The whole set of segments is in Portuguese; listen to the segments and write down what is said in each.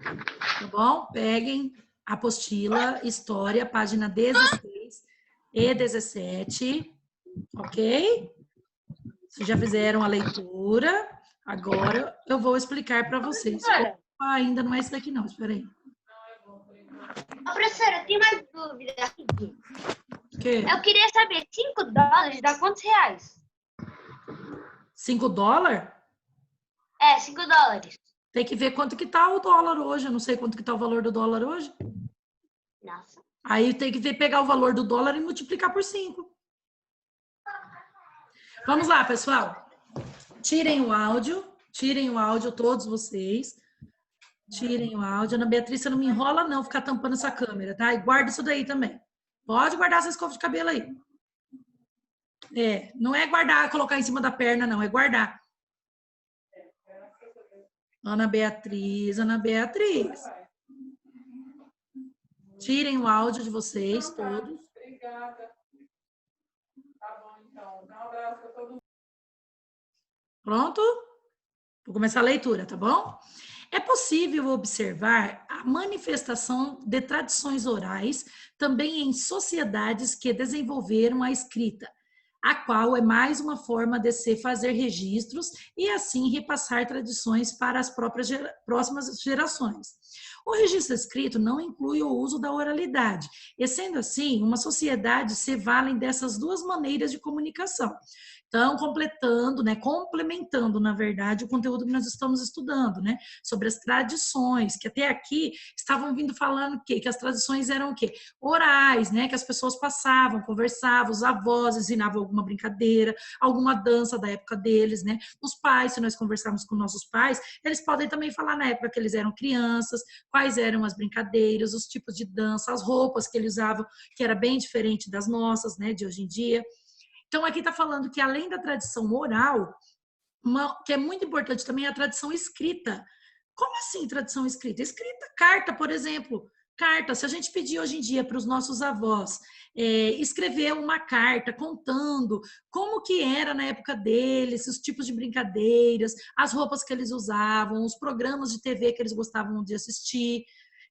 Tá bom? Peguem a apostila, História, página 16 e 17, ok? Vocês já fizeram a leitura, agora eu vou explicar para vocês. Opa, ainda não é esse daqui não, espera aí. Professora, tem mais dúvida. Que? Eu queria saber, $5 dá quantos reais? 5 dólares? É, $5. Tem que ver quanto que tá o dólar hoje. Eu não sei quanto que tá o valor do dólar hoje. Nossa. Aí tem que ver, pegar o valor do dólar e multiplicar por 5. Vamos lá, pessoal. Tirem o áudio, todos vocês. Tirem o áudio. Ana Beatriz, você não me enrola não, ficar tampando essa câmera, tá? E guarda isso daí também. Pode guardar essa escova de cabelo aí. Não é guardar, colocar em cima da perna, não. É guardar. Ana Beatriz. Tirem o áudio de vocês todos. Obrigada. Tá bom, então. Dá um abraço para todo mundo. Pronto? Vou começar a leitura, tá bom? É possível observar a manifestação de tradições orais também em sociedades que desenvolveram a escrita, a qual é mais uma forma de se fazer registros e assim repassar tradições para as próximas gerações. O registro escrito não inclui o uso da oralidade, e sendo assim, uma sociedade se vale dessas duas maneiras de comunicação. Então, complementando, na verdade, o conteúdo que nós estamos estudando, né? Sobre as tradições, que até aqui estavam vindo falando que as tradições eram o quê? Orais, né? Que as pessoas passavam, conversavam, os avós ensinavam alguma brincadeira, alguma dança da época deles, né? Os pais, se nós conversarmos com nossos pais, eles podem também falar na época que eles eram crianças, quais eram as brincadeiras, os tipos de dança, as roupas que eles usavam, que era bem diferente das nossas, né? De hoje em dia. Então, aqui está falando que, além da tradição oral, que é muito importante também, é a tradição escrita. Como assim tradição escrita? Escrita, carta, por exemplo. Carta, se a gente pedir hoje em dia para os nossos avós escrever uma carta contando como que era na época deles, os tipos de brincadeiras, as roupas que eles usavam, os programas de TV que eles gostavam de assistir,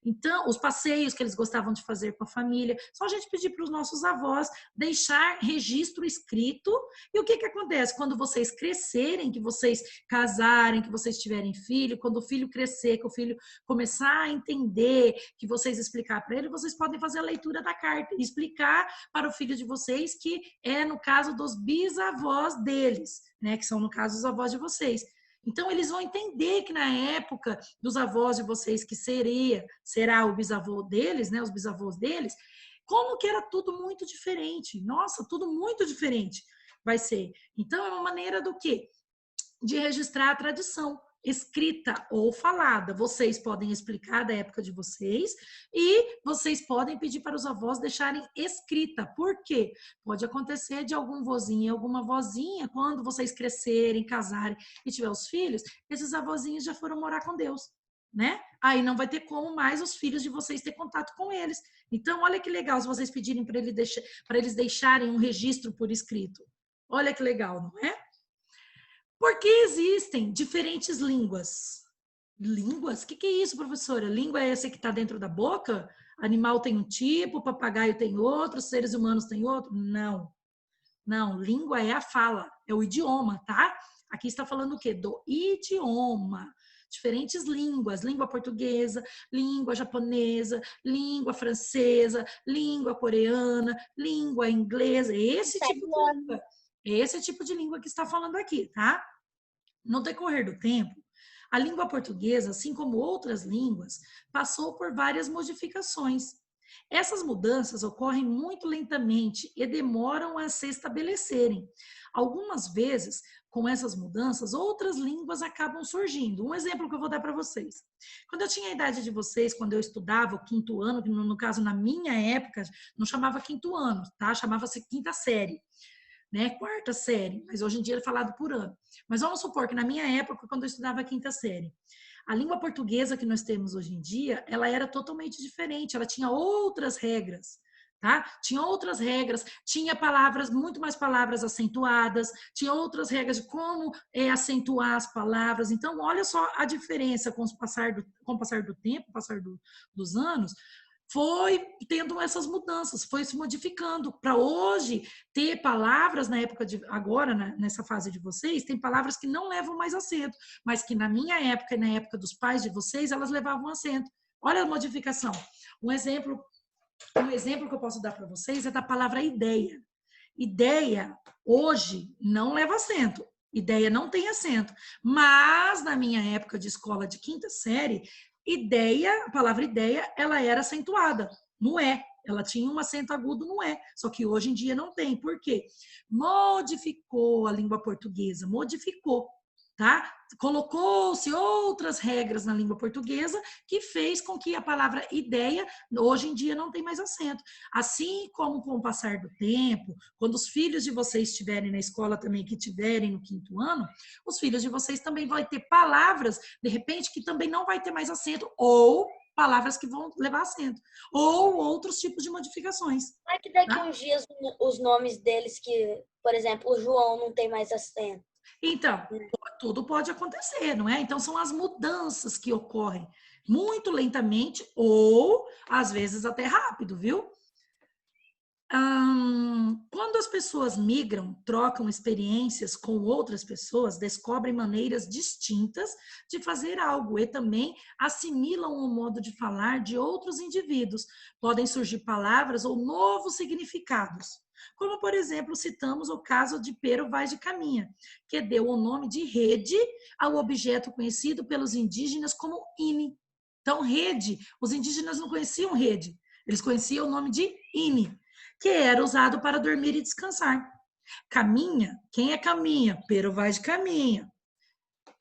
então, os passeios que eles gostavam de fazer com a família, só a gente pedir para os nossos avós deixar registro escrito. E o que acontece? Quando vocês crescerem, que vocês casarem, que vocês tiverem filho, quando o filho crescer, que o filho começar a entender, que vocês explicar para ele, vocês podem fazer a leitura da carta e explicar para o filho de vocês que é no caso dos bisavós deles, né? Que são, no caso, os avós de vocês. Então, eles vão entender que na época dos avós de vocês, que será o bisavô deles, né, os bisavôs deles, como que era tudo muito diferente. Nossa, tudo muito diferente vai ser. Então, é uma maneira do quê? De registrar a tradição, escrita ou falada. Vocês podem explicar da época de vocês e vocês podem pedir para os avós deixarem escrita. Por quê? Pode acontecer de algum vozinho, alguma vozinha, quando vocês crescerem, casarem e tiver os filhos, esses avózinhos já foram morar com Deus, né? Aí não vai ter como mais os filhos de vocês ter contato com eles. Então, olha que legal se vocês pedirem para eles deixarem um registro por escrito. Olha que legal, não é? Porque existem diferentes línguas. Línguas? O que é isso, professora? Língua é essa que está dentro da boca? Animal tem um tipo, papagaio tem outro, seres humanos tem outro? Não. Não, língua é a fala, é o idioma, tá? Aqui está falando o quê? Do idioma. Diferentes línguas, língua portuguesa, língua japonesa, língua francesa, língua coreana, língua inglesa, esse tipo de língua que está falando aqui, tá? No decorrer do tempo, a língua portuguesa, assim como outras línguas, passou por várias modificações. Essas mudanças ocorrem muito lentamente e demoram a se estabelecerem. Algumas vezes, com essas mudanças, outras línguas acabam surgindo. Um exemplo que eu vou dar para vocês. Quando eu tinha a idade de vocês, quando eu estudava o quinto ano, que no caso, na minha época, não chamava quinto ano, tá? Chamava-se quinta série. Né, quarta série, mas hoje em dia é falado por ano. Mas vamos supor que na minha época, quando eu estudava a quinta série, a língua portuguesa que nós temos hoje em dia, ela era totalmente diferente, ela tinha outras regras, Tá? Tinha outras regras, tinha palavras, muito mais palavras acentuadas, tinha outras regras de como acentuar as palavras. Então, olha só a diferença com o passar do tempo, dos anos, foi tendo essas mudanças, foi se modificando. Para hoje, ter palavras na época de agora, nessa fase de vocês, tem palavras que não levam mais acento, mas que na minha época e na época dos pais de vocês, elas levavam acento. Olha a modificação. Um exemplo que eu posso dar para vocês é da palavra ideia. Ideia, hoje, não leva acento. Ideia não tem acento. Mas, na minha época de escola de quinta série, ideia, a palavra ideia, ela era acentuada no é. Ela tinha um acento agudo no é. Só que hoje em dia não tem. Por quê? Modificou a língua portuguesa. Modificou. Tá? Colocou-se outras regras na língua portuguesa que fez com que a palavra ideia hoje em dia não tem mais acento. Assim como com o passar do tempo, quando os filhos de vocês estiverem na escola também, que estiverem no quinto ano, os filhos de vocês também vão ter palavras, de repente, que também não vai ter mais acento, ou palavras que vão levar acento, ou outros tipos de modificações. Não é que daqui Tá? uns dias os nomes deles que, por exemplo, o João não tem mais acento. Então, tudo pode acontecer, não é? Então, são as mudanças que ocorrem muito lentamente ou, às vezes, até rápido, viu? Quando as pessoas migram, trocam experiências com outras pessoas, descobrem maneiras distintas de fazer algo e também assimilam o modo de falar de outros indivíduos. Podem surgir palavras ou novos significados. Como, por exemplo, citamos o caso de Pero Vaz de Caminha, que deu o nome de rede ao objeto conhecido pelos indígenas como INE. Então, rede, os indígenas não conheciam rede, eles conheciam o nome de INE, que era usado para dormir e descansar. Caminha, quem é caminha? Pero Vaz de Caminha.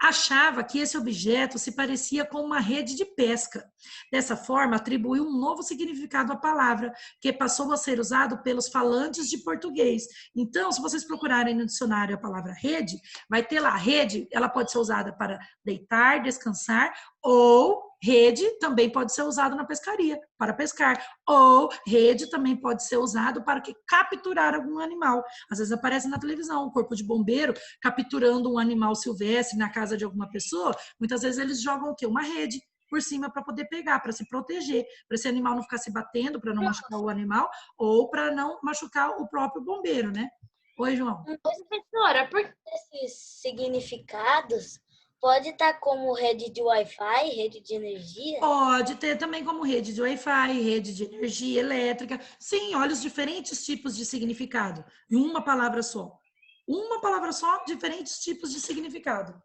Achava que esse objeto se parecia com uma rede de pesca. Dessa forma, atribuiu um novo significado à palavra, que passou a ser usado pelos falantes de português. Então, se vocês procurarem no dicionário a palavra rede, vai ter lá, rede, ela pode ser usada para deitar, descansar, ou rede também pode ser usado na pescaria, para pescar. Ou rede também pode ser usado para capturar algum animal. Às vezes aparece na televisão, um corpo de bombeiro capturando um animal silvestre na casa de alguma pessoa. Muitas vezes eles jogam o quê? Uma rede por cima para poder pegar, para se proteger, para esse animal não ficar se batendo, para não machucar o animal, ou para não machucar o próprio bombeiro, né? Oi, João. Professora, por Esses significados pode estar como rede de Wi-Fi, rede de energia? Pode ter também como rede de Wi-Fi, rede de energia elétrica. Sim, olha os diferentes tipos de significado. Em uma palavra só. Uma palavra só, diferentes tipos de significado.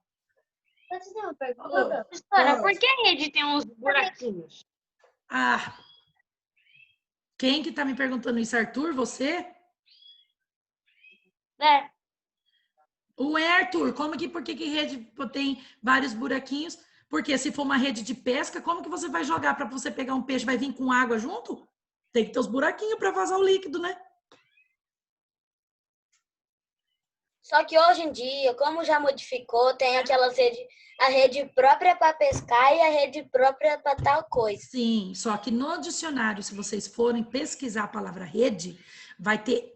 Pode fazer uma pergunta? Professora, por que a rede tem uns buraquinhos? Ah, quem que tá me perguntando isso? Arthur, você? É, Ué, Arthur, por que rede tem vários buraquinhos? Porque se for uma rede de pesca, como que você vai jogar para você pegar um peixe? Vai vir com água junto? Tem que ter os buraquinhos para vazar o líquido, né? Só que hoje em dia, como já modificou, tem aquelas redes, a rede própria para pescar e a rede própria para tal coisa. Sim, só que no dicionário, se vocês forem pesquisar a palavra rede, vai ter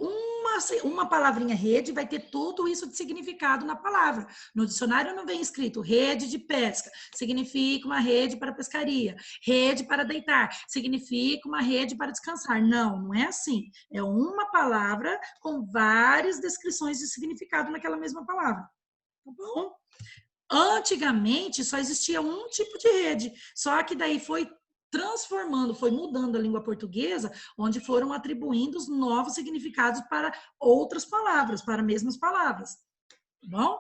uma palavrinha rede, vai ter tudo isso de significado na palavra. No dicionário não vem escrito rede de pesca, significa uma rede para pescaria. Rede para deitar, significa uma rede para descansar. Não, não é assim. É uma palavra com várias descrições de significado naquela mesma palavra. Tá bom? Antigamente só existia um tipo de rede, só que daí foi transformando, foi mudando a língua portuguesa, onde foram atribuindo os novos significados para outras palavras, para mesmas palavras. Tá bom?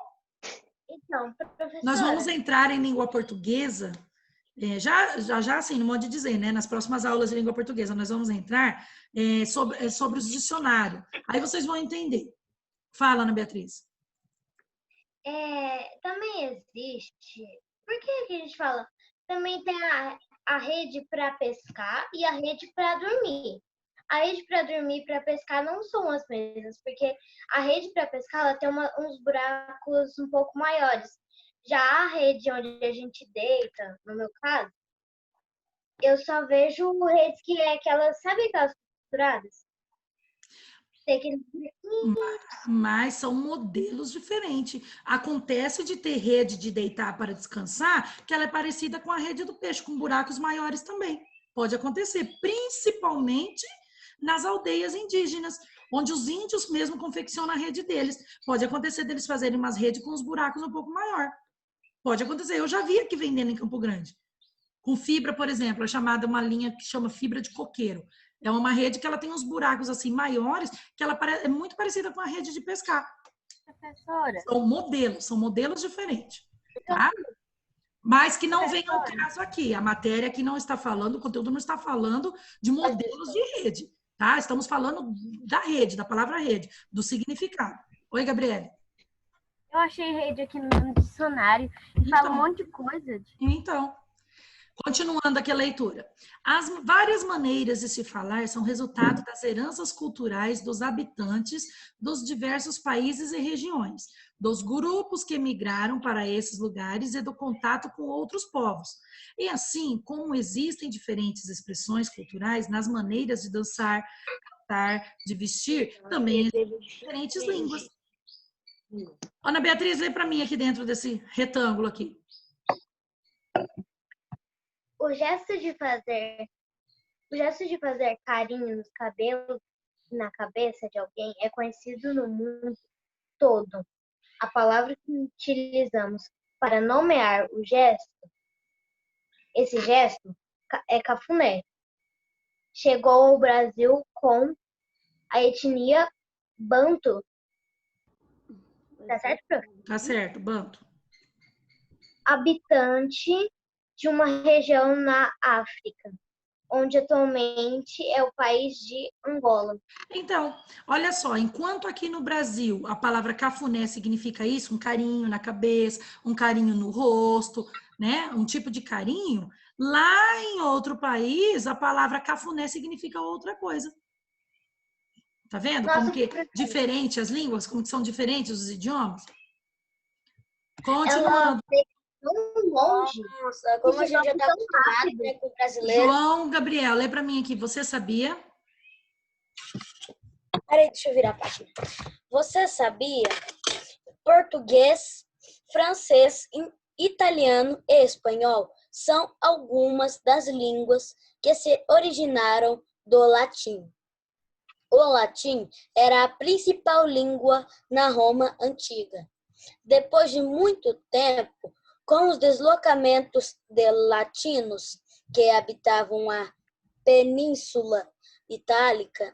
então, professora. Nós vamos entrar em língua portuguesa, já assim, no modo de dizer, né? Nas próximas aulas de língua portuguesa, nós vamos entrar sobre os dicionários. Aí vocês vão entender. Fala, Ana Beatriz. Também existe. Por que a gente fala? Também tem a rede para pescar e a rede para dormir. A rede para dormir e para pescar não são as mesmas, porque a rede para pescar ela tem uns buracos um pouco maiores. Já a rede onde a gente deita, no meu caso, eu só vejo redes que é aquelas, sabe aquelas costuradas? pequeno. Mas são modelos diferentes. Acontece de ter rede de deitar para descansar, que ela é parecida com a rede do peixe, com buracos maiores também. Pode acontecer, principalmente nas aldeias indígenas, onde os índios mesmo confeccionam a rede deles. Pode acontecer deles fazerem umas redes com os buracos um pouco maior. Pode acontecer. Eu já vi aqui vendendo em Campo Grande. Com fibra, por exemplo, é chamada uma linha que chama fibra de coqueiro. É uma rede que ela tem uns buracos assim maiores, que ela é muito parecida com a rede de pescar. Professora. São modelos diferentes, tá? Mas que não vem ao caso aqui. A matéria aqui não está falando, o conteúdo não está falando de modelos de rede, tá? Estamos falando da rede, da palavra rede, do significado. Oi, Gabriele. Eu achei rede aqui no dicionário e fala um monte de coisa. Então, continuando aqui a leitura. As várias maneiras de se falar são resultado das heranças culturais dos habitantes dos diversos países e regiões, dos grupos que migraram para esses lugares e do contato com outros povos. E assim, como existem diferentes expressões culturais nas maneiras de dançar, cantar, de vestir, também existem diferentes línguas. Ana Beatriz, lê para mim aqui dentro desse retângulo aqui. O gesto de fazer carinho nos cabelos, na cabeça de alguém é conhecido no mundo todo. A palavra que utilizamos para nomear esse gesto é cafuné. Chegou ao Brasil com a etnia Banto. Tá certo, prof? Tá certo, Banto. Habitante de uma região na África, onde atualmente é o país de Angola. Então, olha só, enquanto aqui no Brasil a palavra cafuné significa isso, um carinho na cabeça, um carinho no rosto, né? Um tipo de carinho, lá em outro país a palavra cafuné significa outra coisa. Tá vendo? Nossa, Como que diferente as línguas, como que são diferentes os idiomas? Continuando. Ela veio tão longe. Nossa, como a gente já está acostumado, né, com o brasileiro. João Gabriel, lê para mim aqui. Você sabia? Peraí, deixa eu virar a página. Você sabia? Português, francês, italiano e espanhol são algumas das línguas que se originaram do latim. O latim era a principal língua na Roma antiga. Depois de muito tempo, com os deslocamentos de latinos que habitavam a Península Itálica,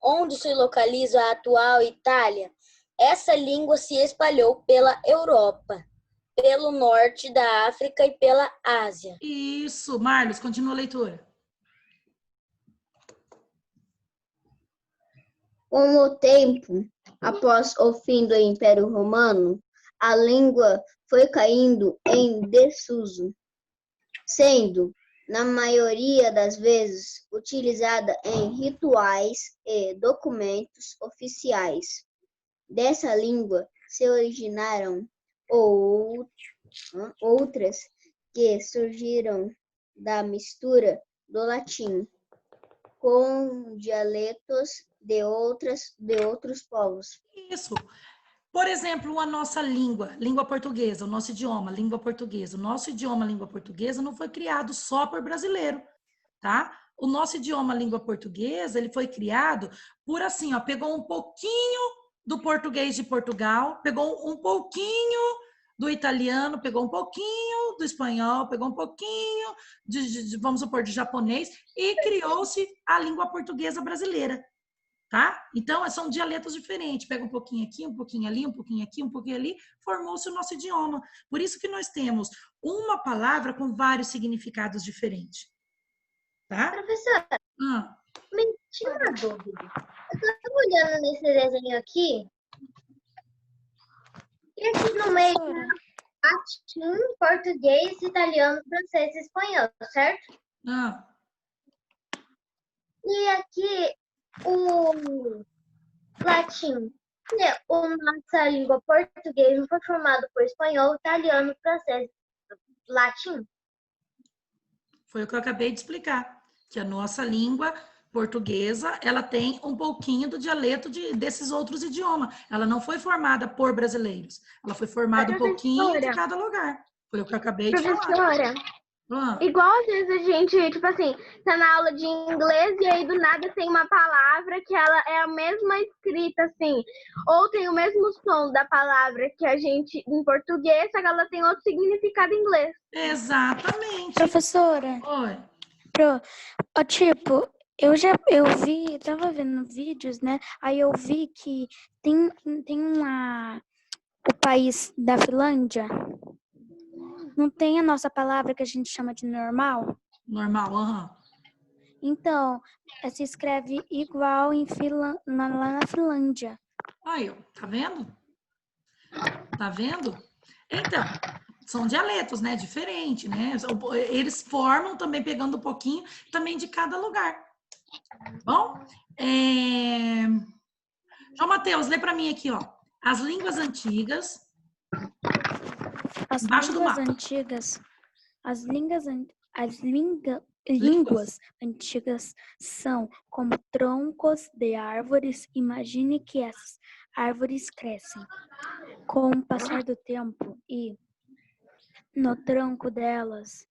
onde se localiza a atual Itália, essa língua se espalhou pela Europa, pelo norte da África e pela Ásia. Isso, Marlos, continua a leitura. Com o tempo, após o fim do Império Romano, a língua foi caindo em desuso, sendo, na maioria das vezes, utilizada em rituais e documentos oficiais. Dessa língua se originaram outras que surgiram da mistura do latim com dialetos de outros povos. Isso. Por exemplo, a nossa língua portuguesa, o nosso idioma, língua portuguesa. O nosso idioma, língua portuguesa, não foi criado só por brasileiro, tá? O nosso idioma, língua portuguesa, ele foi criado por assim, ó, pegou um pouquinho do português de Portugal, pegou um pouquinho do italiano, pegou um pouquinho do espanhol, pegou um pouquinho vamos supor, de japonês e criou-se a língua portuguesa brasileira. Tá? Então, são dialetos diferentes. Pega um pouquinho aqui, um pouquinho ali, um pouquinho aqui, um pouquinho ali, formou-se o nosso idioma. Por isso que nós temos uma palavra com vários significados diferentes. Tá? Professora, me tira uma dúvida. Eu tô olhando nesse desenho aqui, e aqui no meio, latim, português, italiano, francês e espanhol, certo? E aqui, o latim, nossa língua português não foi formado por espanhol, italiano, francês, latim? Foi o que eu acabei de explicar, que a nossa língua portuguesa, ela tem um pouquinho do dialeto desses outros idiomas. Ela não foi formada por brasileiros. Ela foi formada um pouquinho de cada lugar. Foi o que eu acabei de falar. Professora, igual às vezes a gente, tipo assim, tá na aula de inglês e aí do nada tem uma palavra que ela é a mesma escrita, assim, ou tem o mesmo som da palavra que a gente em português, só que ela tem outro significado em inglês. Exatamente. Professora, Oi. tipo, eu vi, tava vendo vídeos, né? Aí eu vi que tem o país da Finlândia, não tem a nossa palavra que a gente chama de normal? Normal, aham. Então, se escreve igual lá na Finlândia. Aí, ó, tá vendo? Tá vendo? Então, são dialetos, né? Diferente, né? Eles formam também pegando um pouquinho também de cada lugar. Bom? João Mateus, lê para mim aqui, ó. As línguas antigas. As Embaixo do línguas mapa. antigas, línguas antigas são como troncos de árvores. Imagine que essas árvores crescem com o passar do tempo e no tronco delas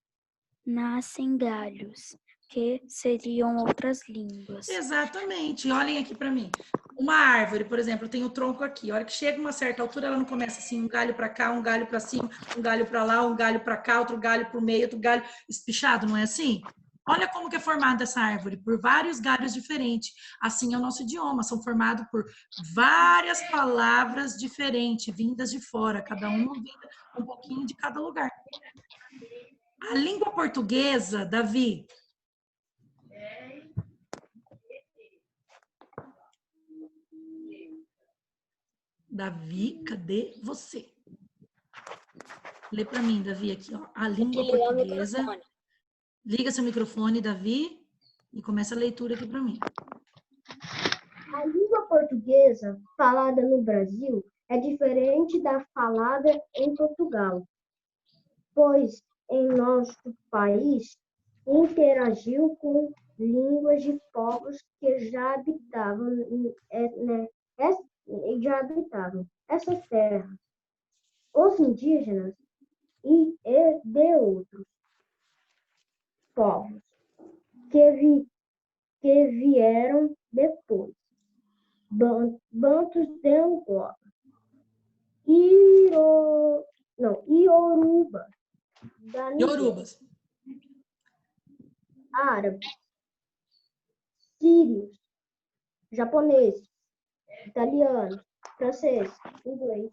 nascem galhos, que seriam outras línguas. Exatamente. Olhem aqui para mim. Uma árvore, por exemplo, tem o tronco aqui. A hora que chega a uma certa altura, ela não começa assim, um galho para cá, um galho para cima, um galho para lá, um galho para cá, outro galho para o meio, outro galho espichado, não é assim? Olha como que é formada essa árvore, por vários galhos diferentes. Assim é o nosso idioma, são formados por várias palavras diferentes, vindas de fora, cada uma vinda um pouquinho de cada lugar. A língua portuguesa, Davi, Davi, cadê você? Lê para mim, Davi, aqui, ó. A língua portuguesa. Liga seu microfone, Davi, e começa a leitura aqui para mim. A língua portuguesa falada no Brasil é diferente da falada em Portugal, pois em nosso país interagiu com línguas de povos que já habitavam essas terras, os indígenas e de outros povos que vieram depois. Bantos de Angola, Iorubas, da Nigéria, Iorubas. Árabes, sírios, japoneses, italianos, franceses, inglês,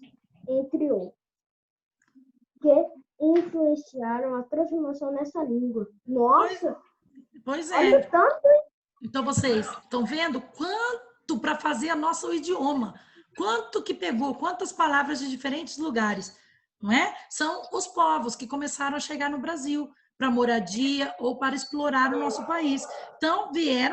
entre outros, que influenciaram a transformação nessa língua. Nossa! Pois é. Olha tanto! Então, vocês estão vendo quanto para fazer a nosso idioma? Quanto que pegou? Quantas palavras de diferentes lugares? Não é? São os povos que começaram a chegar no Brasil para moradia ou para explorar o nosso país. Então,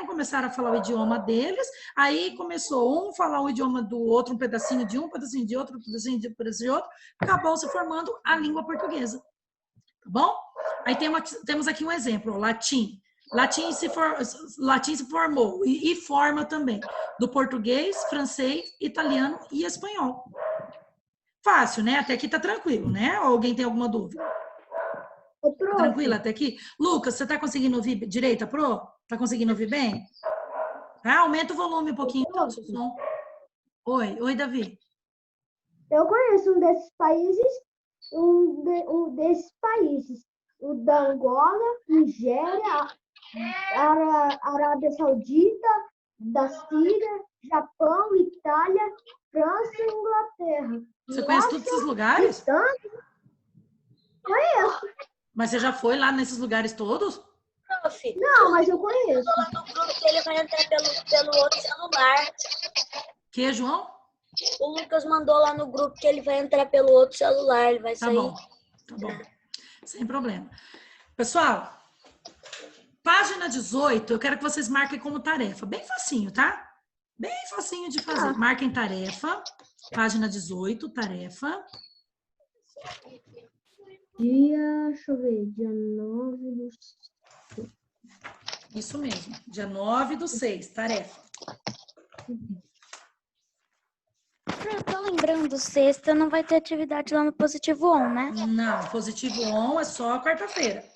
começaram a falar o idioma deles, aí começou um a falar o idioma do outro, um pedacinho de um pedacinho de outro, um pedacinho de outro, acabou se formando a língua portuguesa. Tá bom? Aí temos aqui um exemplo, o latim. Latim se formou e forma também do português, francês, italiano e espanhol. Fácil, né? Até aqui tá tranquilo, né? Ou alguém tem alguma dúvida? Tá tranquilo até aqui? Lucas, você tá conseguindo ouvir direito, Pro? Tá conseguindo ouvir bem? Tá? Aumenta o volume um pouquinho do seu som. Oi, Davi. Eu conheço um desses países, o da Angola, Nigéria, Arábia Saudita, da Síria, Japão, Itália, França e Inglaterra. Você conhece todos esses lugares? Conheço. Mas você já foi lá nesses lugares todos? Prof, Não, mas eu conheço. lá no grupo que ele vai entrar pelo outro celular. Que, João? O Lucas mandou lá no grupo que ele vai entrar pelo outro celular, ele vai sair. Tá bom. Sem problema. Pessoal, página 18, eu quero que vocês marquem como tarefa. Bem facinho, tá? Bem facinho de fazer. Marquem tarefa. Página 18, tarefa. Deixa eu ver, dia 9 do... Isso mesmo. Dia 9/6, tarefa. Eu tô lembrando, sexta não vai ter atividade lá no Positivo On, né? Não, Positivo On é só quarta-feira.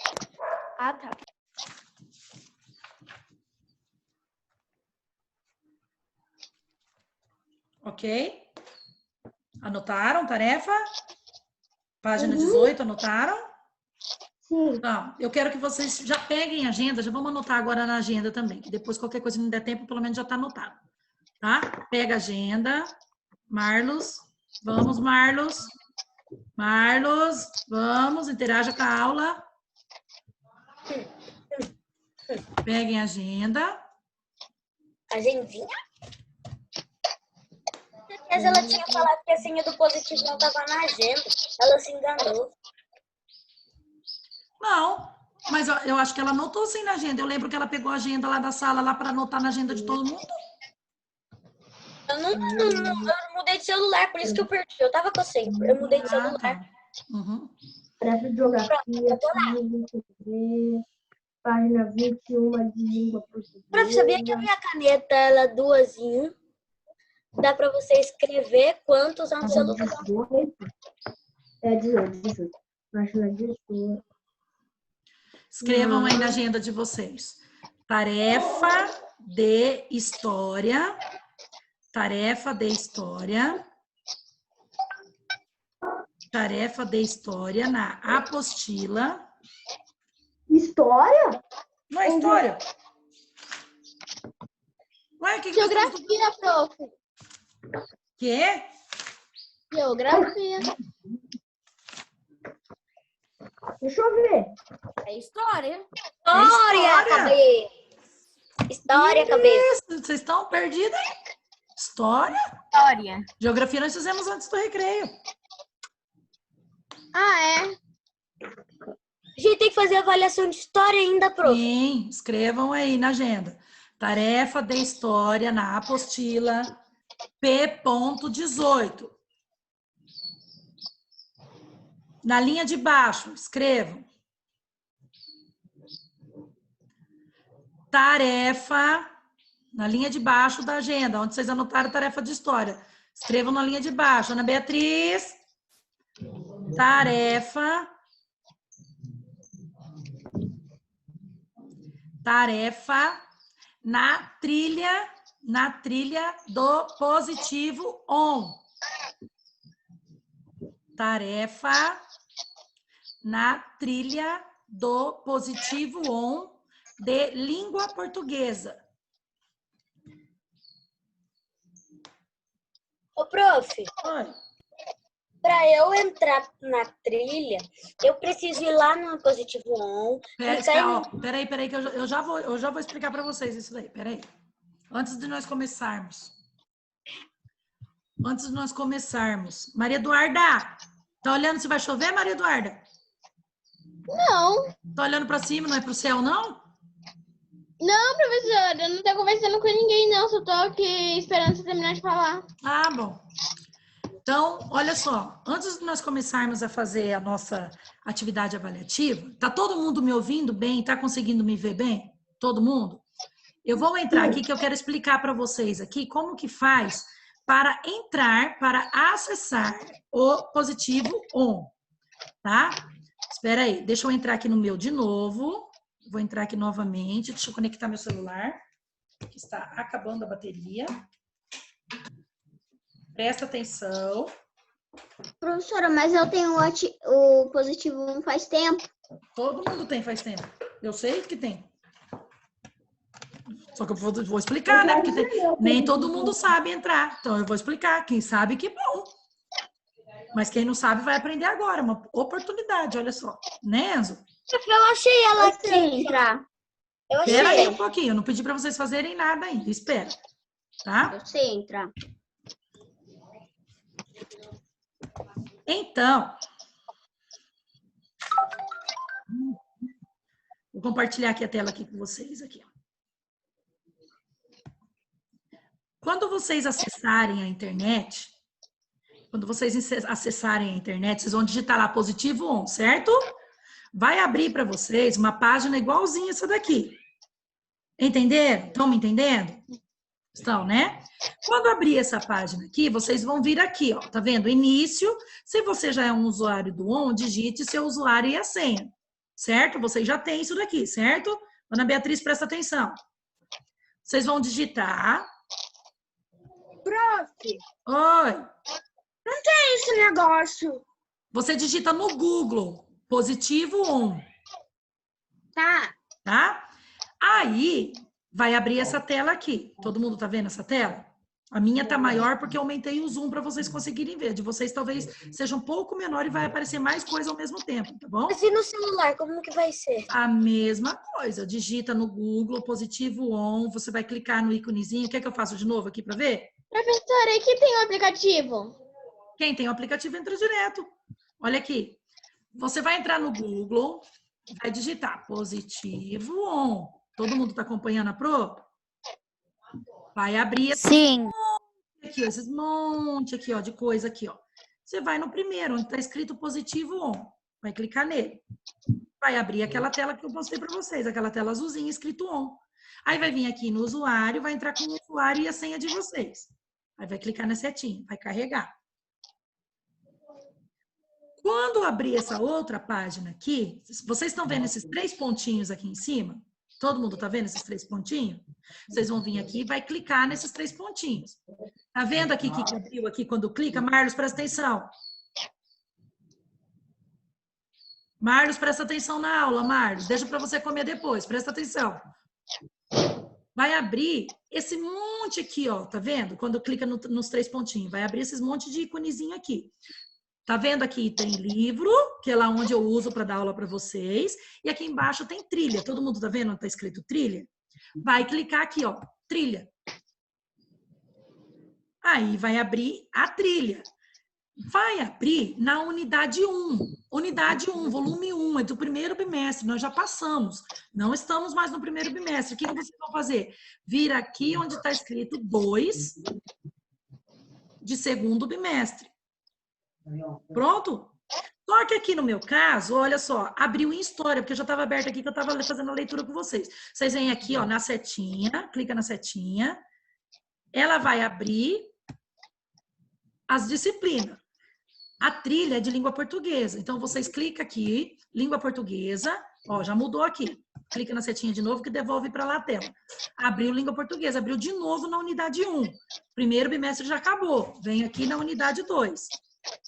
Ah, tá. Ok? Anotaram tarefa? Página 18, anotaram? Sim. Tá. Eu quero que vocês já peguem a agenda, já vamos anotar agora na agenda também, que depois qualquer coisa não der tempo, pelo menos já está anotado. Tá? Pega a agenda. Marlos, vamos, Marlos. Marlos, vamos, interaja com a aula. Peguem a agenda. Agendinha? Mas ela tinha falado que a senha do Positivo não estava na agenda. Ela se enganou. Não, mas eu acho que ela anotou sim na agenda. Eu lembro que ela pegou a agenda lá da sala lá para anotar na agenda de todo mundo. Eu não eu mudei de celular, por isso que eu perdi. Eu tava com a senha. Eu mudei de celular. Tá. Uhum. Tarefa de geografia, página 21 de língua portuguesa. Prof, sabia que a minha caneta, ela é 2 em 1? Dá pra você escrever quanto usar no celular. 18. Página 18. Escrevam aí na agenda de vocês. Tarefa de história. Tarefa de história. Tarefa de história na apostila. História? Não é história? Ué, que Geografia, prof. Quê? Geografia. Deixa eu ver. É história. História, cabeça. História, cabeça. Vocês estão perdidos, hein? História? História. Geografia nós fizemos antes do recreio. Ah, é? A gente tem que fazer avaliação de história ainda, prof. Sim, escrevam aí na agenda. Tarefa de história na apostila P.18. Na linha de baixo, escrevam. Tarefa, na linha de baixo da agenda, onde vocês anotaram tarefa de história. Escrevam na linha de baixo. Ana Beatriz. Tarefa na trilha do Positivo On. Tarefa na trilha do Positivo On de língua portuguesa. Ô, prof, Oi. para eu entrar na trilha, eu preciso ir lá no Positivo On. Peraí, que eu já vou explicar para vocês isso daí. Peraí. Antes de nós começarmos. Maria Eduarda, tá olhando se vai chover, Maria Eduarda? Não. Tá olhando para cima, não é pro céu, não? Não, professora, eu não tô conversando com ninguém, não. Só tô aqui esperando você terminar de falar. Ah, bom. Então, olha só. Antes de nós começarmos a fazer a nossa atividade avaliativa, tá todo mundo me ouvindo bem? Tá conseguindo me ver bem? Todo mundo? Eu vou entrar aqui que eu quero explicar para vocês aqui como que faz para entrar, para acessar o Positivo On, tá? Espera aí, deixa eu entrar aqui no meu de novo. Vou entrar aqui novamente, deixa eu conectar meu celular, que está acabando a bateria. Presta atenção. Professora, mas eu tenho o Positivo On faz tempo. Todo mundo tem faz tempo. Eu sei que tem. Só que eu vou explicar, né? Porque nem todo mundo sabe entrar. Então eu vou explicar. Quem sabe, que bom. Mas quem não sabe vai aprender agora. Uma oportunidade, olha só. Né, Enzo? Eu achei ela aqui. Entrar. Eu achei. Espera aí um pouquinho. Eu não pedi para vocês fazerem nada ainda. Espera. Tá? Eu sei entrar. Então, vou compartilhar aqui a tela aqui com vocês. Aqui. Quando vocês acessarem a internet, vocês vão digitar lá Positivo On, certo? Vai abrir para vocês uma página igualzinha essa daqui. Entenderam? Estão me entendendo? Estão, né? Quando abrir essa página aqui, vocês vão vir aqui, ó. Tá vendo? Início. Se você já é um usuário do ON, digite seu usuário e a senha. Certo? Vocês já têm isso daqui, certo? Ana Beatriz, presta atenção. Vocês vão digitar. Prof, Oi. esse negócio. Você digita no Google, positivo ON. Tá. Tá? Aí, vai abrir essa tela aqui. Todo mundo tá vendo essa tela? A minha tá maior porque eu aumentei o zoom para vocês conseguirem ver. De vocês talvez seja um pouco menor e vai aparecer mais coisa ao mesmo tempo, tá bom? Mas e no celular, como que vai ser? A mesma coisa. Digita no Google, positivo ON, você vai clicar no íconezinho. Quer que eu faça de novo aqui para ver? Professora, e que tem um aplicativo? Quem tem o aplicativo entra direto. Olha aqui. Você vai entrar no Google, vai digitar positivo ON. Todo mundo tá acompanhando a Pro? Vai abrir Sim. aqui, ó, esses monte aqui, ó, de coisa aqui, ó. Você vai no primeiro, onde tá escrito positivo ON. Vai clicar nele. Vai abrir aquela tela que eu mostrei para vocês, aquela tela azulzinha escrito ON. Aí vai vir aqui no usuário, vai entrar com o usuário e a senha de vocês. Aí vai clicar na setinha, vai carregar. Quando abrir essa outra página aqui, vocês estão vendo esses 3 pontinhos aqui em cima? Todo mundo tá vendo esses 3 pontinhos? Vocês vão vir aqui e vai clicar nesses 3 pontinhos. Tá vendo aqui que abriu aqui quando clica? Marlos, presta atenção. Marlos, presta atenção na aula, Marlos. Deixa para você comer depois, presta atenção. Vai abrir esse monte aqui, ó, tá vendo? Quando clica nos 3 pontinhos, vai abrir esses monte de iconezinho aqui. Tá vendo aqui tem livro, que é lá onde eu uso para dar aula para vocês. E aqui embaixo tem trilha. Todo mundo tá vendo onde tá escrito trilha? Vai clicar aqui, ó, trilha. Aí vai abrir a trilha. Vai abrir na unidade 1. Unidade 1, volume 1, é do primeiro bimestre. Nós já passamos. Não estamos mais no primeiro bimestre. O que vocês vão fazer? Vir aqui onde está escrito 2 de segundo bimestre. Pronto? Só que aqui no meu caso, olha só, abriu em história, porque eu já estava aberto aqui que eu estava fazendo a leitura com vocês. Vocês vêm aqui, ó, na setinha, clica na setinha. Ela vai abrir as disciplinas. A trilha é de língua portuguesa. Então, vocês clicam aqui, língua portuguesa, ó, já mudou aqui. Clica na setinha de novo que devolve para lá a tela. Abriu língua portuguesa, abriu de novo na unidade 1. Primeiro bimestre já acabou. Vem aqui na unidade 2.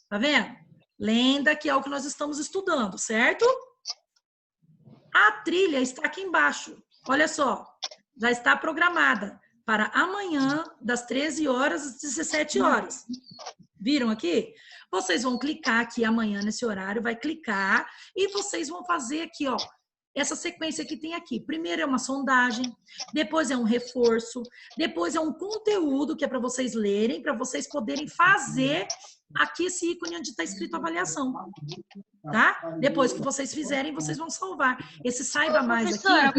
Tá vendo? Lenda, que é o que nós estamos estudando, certo? A trilha está aqui embaixo. Olha só, já está programada para amanhã, das 13 horas às 17 horas. Viram aqui? Vocês vão clicar aqui amanhã nesse horário, vai clicar e vocês vão fazer aqui, ó, essa sequência que tem aqui. Primeiro é uma sondagem, depois é um reforço, depois é um conteúdo que é para vocês lerem, para vocês poderem fazer aqui esse ícone onde está escrito avaliação, tá? Depois que vocês fizerem, vocês vão salvar. Esse saiba mais aqui...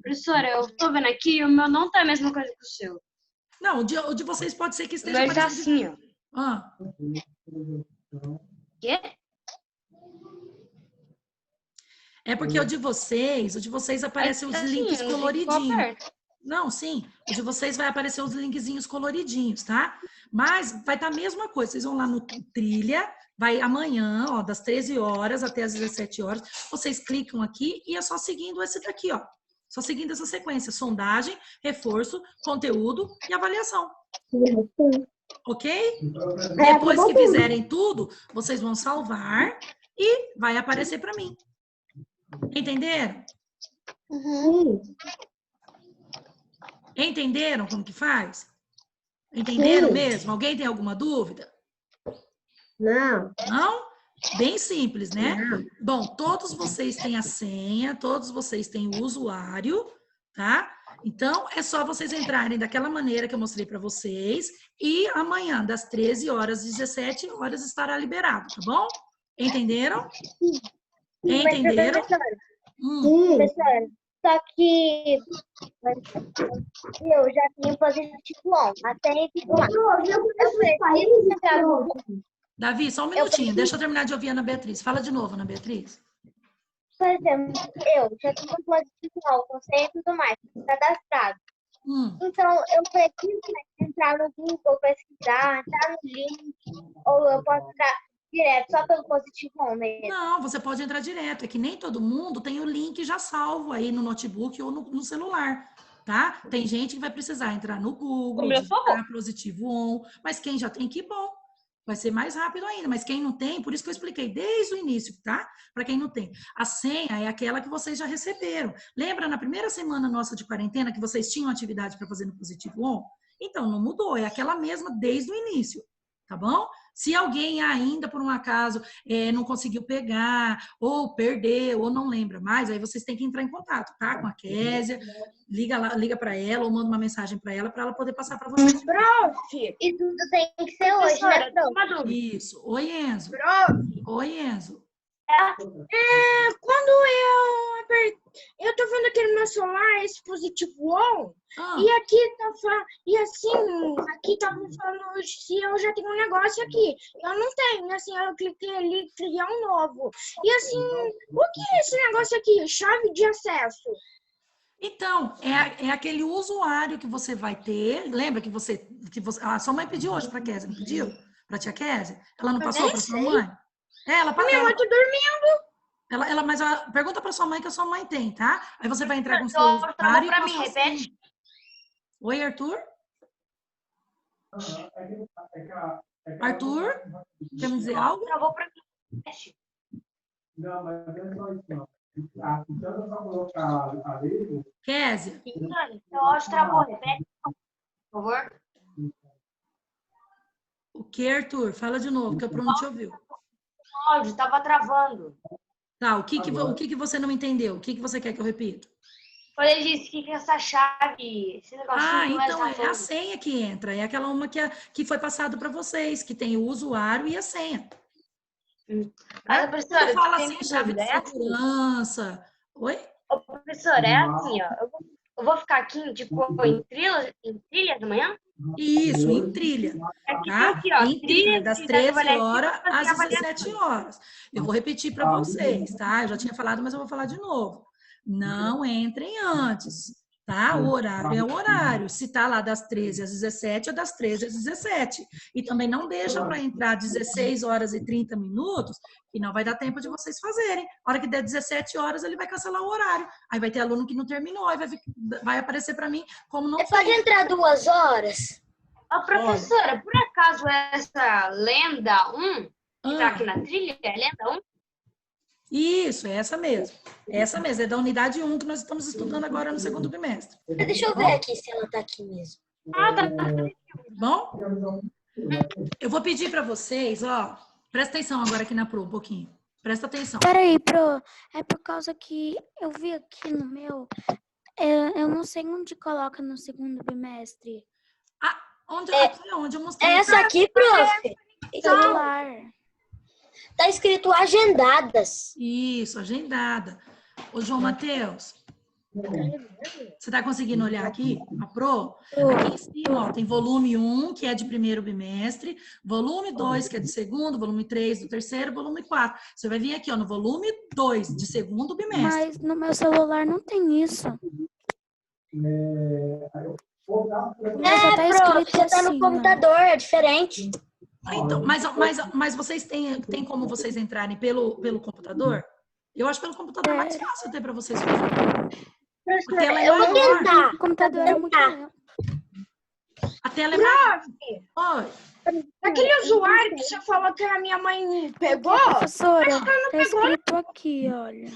Professora, eu tô vendo aqui, o meu não tá a mesma coisa que o seu. Não, o de vocês pode ser que esteja... Mas tá assim, ó. Ah. Quê? É porque o de vocês aparecem os links coloridinhos. Não, sim. O de vocês vai aparecer os linkzinhos coloridinhos, tá? Mas vai estar a mesma coisa. Vocês vão lá no trilha, vai amanhã, ó, das 13 horas até as 17 horas. Vocês clicam aqui e é só seguindo esse daqui, ó. Só seguindo essa sequência. Sondagem, reforço, conteúdo e avaliação. Ok? Depois que fizerem tudo, vocês vão salvar e vai aparecer para mim. Entenderam? Uhum. Entenderam como que faz? Entenderam mesmo? Alguém tem alguma dúvida? Não. Não? Bem simples, né? Não. Bom, todos vocês têm a senha, todos vocês têm o usuário, tá? Então, é só vocês entrarem daquela maneira que eu mostrei para vocês e amanhã, das 13 horas às 17 horas, estará liberado, tá bom? Entenderam? Entenderam? Professora, só que eu já tenho positivo on, até ficou lá. Davi, só um minutinho, deixa eu terminar de ouvir a Ana Beatriz. Fala de novo, Ana Beatriz. por exemplo, eu já tenho um positivo com senha e tudo mais, cadastrado. Então, eu preciso entrar no Google, pesquisar, entrar no link, ou eu posso entrar direto, só pelo positivo mesmo? Não, você pode entrar direto. É que nem todo mundo tem o link já salvo aí no notebook ou no celular, tá? Tem gente que vai precisar entrar no Google, digitar positivo on, mas quem já tem, que bom. Vai ser mais rápido ainda, mas quem não tem, por isso que eu expliquei desde o início, tá? Para quem não tem. A senha é aquela que vocês já receberam. Lembra na primeira semana nossa de quarentena que vocês tinham atividade para fazer no positivo on? Então, não mudou, é aquela mesma desde o início, tá bom? Se alguém ainda, por um acaso, não conseguiu pegar, ou perdeu, ou não lembra mais, aí vocês têm que entrar em contato, tá? Com a Késia, liga para ela, ou manda uma mensagem para ela poder passar para vocês. Prof! E tudo tem que ser hoje, né, prof? Isso. Oi, Enzo. Prof! Oi, Enzo. Quando eu tô vendo aqui no meu celular, esse positivo on, e aqui aqui tá me falando se eu já tenho um negócio aqui. Eu não tenho, assim, eu cliquei ali, criar um novo. E assim, o que é esse negócio aqui? Chave de acesso. Então, é aquele usuário que você vai ter. Lembra que você a sua mãe pediu hoje para a Késia, não pediu? Para a tia Késia? Ela não passou para sua mãe? Ela passou. Minha mãe tá dormindo. Mas pergunta para sua mãe que a sua mãe tem, tá? Aí você vai entrar com o seu usuário. Para mim, repete. Oi, Arthur? Arthur? Quer me dizer algo? Travou para mim. Não, mas é só isso, não. Então, só colocar a letra. Késia? Eu acho que travou, repete, por favor. O que, Arthur? Fala de novo, que a Bruno te ouviu. O áudio estava travando. Tá, o que você não entendeu? O que você quer que eu repita? Quando ele disse que essa chave, esse negocinho então é a senha que entra. É aquela uma que foi passado para vocês, que tem o usuário e a senha. Mas, professora, eu falo assim, chave de segurança. Oi? Ô, professora, é assim, ó. Eu vou ficar aqui, tipo, em trilha da manhã? Isso, em trilha. Tá? Aqui, ó, em trilha, das 13 horas às 17 horas. Eu vou repetir para vocês, tá? Eu já tinha falado, mas eu vou falar de novo. Não entrem antes, tá? O horário é o horário. Se tá lá das 13 às 17, é das 13 às 17. E também não deixa para entrar 16 horas e 30 minutos, que não vai dar tempo de vocês fazerem. A hora que der 17 horas, ele vai cancelar o horário. Aí vai ter aluno que não terminou, aí vai aparecer para mim como não pode entrar 2 horas? Ô, professora, por acaso essa lenda 1, que tá aqui na trilha, é lenda 1? Isso, é essa mesmo. Essa mesmo, é da unidade 1 que nós estamos estudando agora no segundo bimestre. Deixa eu ver aqui se ela tá aqui mesmo. Tá. Bom? Eu vou pedir para vocês, ó, presta atenção agora aqui na Pro, um pouquinho. Presta atenção. Peraí, Pro, é por causa que eu vi aqui no meu, eu não sei onde coloca no segundo bimestre. Onde eu mostrei? É essa aqui, prof. Celular. Tá escrito agendadas. Isso, agendada. Ô, João Matheus, você tá conseguindo olhar aqui? A Pro? Aqui em cima, ó, tem volume 1, que é de primeiro bimestre, volume 2, que é de segundo, volume 3 do terceiro, volume 4. Você vai vir aqui, ó, no volume 2 de segundo bimestre. Mas no meu celular não tem isso. Só tá escrito você tá no computador, é diferente. Então, mas vocês têm como vocês entrarem pelo computador? Eu acho que pelo computador é mais fácil até para vocês fazerem. A tela é eu vou tentar. O computador é muito lento. A tela é maior. Oi. Aquele usuário que você falou que a minha mãe pegou? Professora, tá escrito aqui, olha.